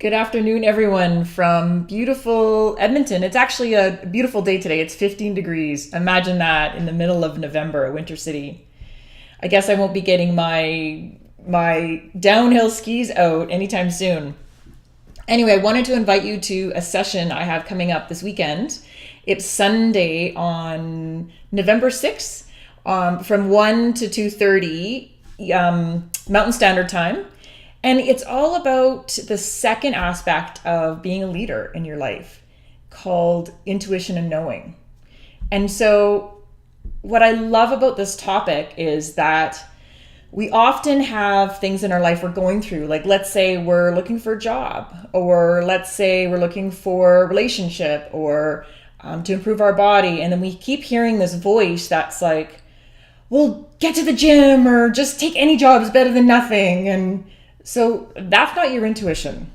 Good afternoon, everyone from beautiful Edmonton. It's actually a beautiful day today. It's 15 degrees. Imagine that in the middle of November, a winter city. I guess I won't be getting my downhill skis out anytime soon. Anyway, I wanted to invite you to a session I have coming up this weekend. It's Sunday on November 6th, from 1 to 2:30 Mountain Standard Time. And it's all about the second aspect of being a leader in your life called intuition and knowing. And so, what I love about this topic is that we often have things in our life we're going through. Like, let's say we're looking for a job, or let's say we're looking for a relationship, or to improve our body. And then we keep hearing this voice that's like, well, get to the gym, or just take any job, is better than nothing. And so that's not your intuition.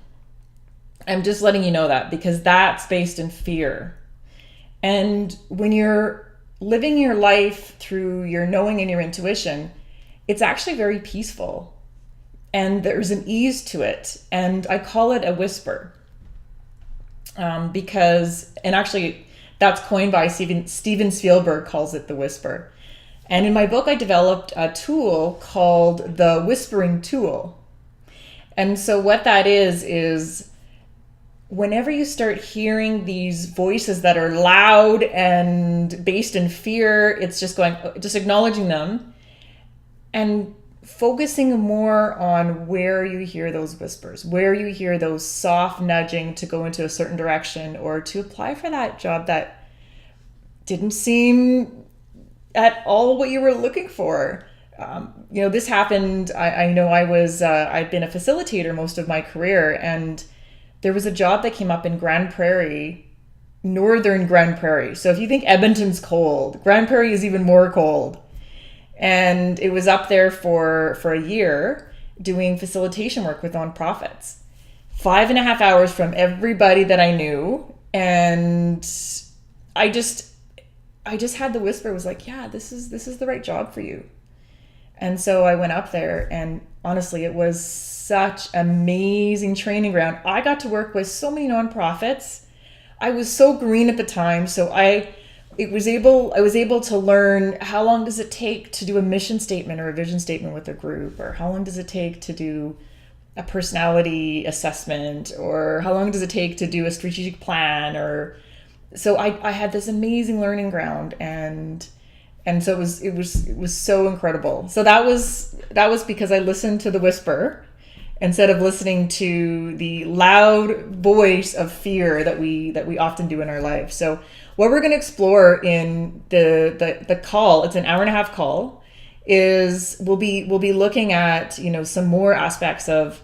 I'm just letting you know that, because that's based in fear. And when you're living your life through your knowing and your intuition, it's actually very peaceful. And there's an ease to it. And I call it a whisper. And actually, that's coined by Steven Spielberg, calls it the whisper. And in my book, I developed a tool called the Whispering Tool. And so what that is whenever you start hearing these voices that are loud and based in fear, it's just acknowledging them and focusing more on where you hear those whispers, where you hear those soft nudging to go into a certain direction or to apply for that job that didn't seem at all what you were looking for. This happened. I know I've been a facilitator most of my career, and there was a job that came up in Grand Prairie, northern Grand Prairie. So if you think Edmonton's cold, Grand Prairie is even more cold. And it was up there for a year doing facilitation work with nonprofits. 5.5 hours from everybody that I knew. And I just had the whisper, was like, yeah, this is the right job for you. And so I went up there, and honestly, it was such amazing training ground. I got to work with so many nonprofits. I was so green at the time, so I was able to learn how long does it take to do a mission statement or a vision statement with a group, or how long does it take to do a personality assessment, or how long does it take to do a strategic plan. Or so I had this amazing learning ground, and so it was so incredible. So that was because I listened to the whisper instead of listening to the loud voice of fear that we often do in our life. So what we're going to explore in the call, it's an 1.5-hour call, is we'll be looking at some more aspects of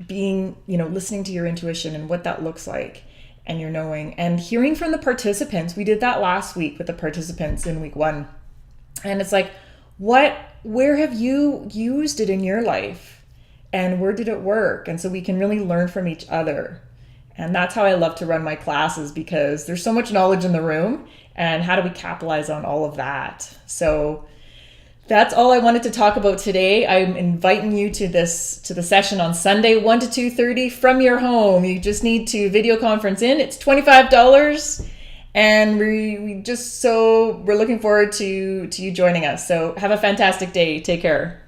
being listening to your intuition and what that looks like, and your knowing, and hearing from the participants. We did that last week with the participants in week 1. And it's like, where have you used it in your life? And where did it work? And so we can really learn from each other. And that's how I love to run my classes, because there's so much knowledge in the room, and how do we capitalize on all of that? So that's all I wanted to talk about today. I'm inviting you to the session on Sunday, 1 to 2:30 from your home. You just need to video conference in. It's $25, and we're looking forward to you joining us. So have a fantastic day. Take care.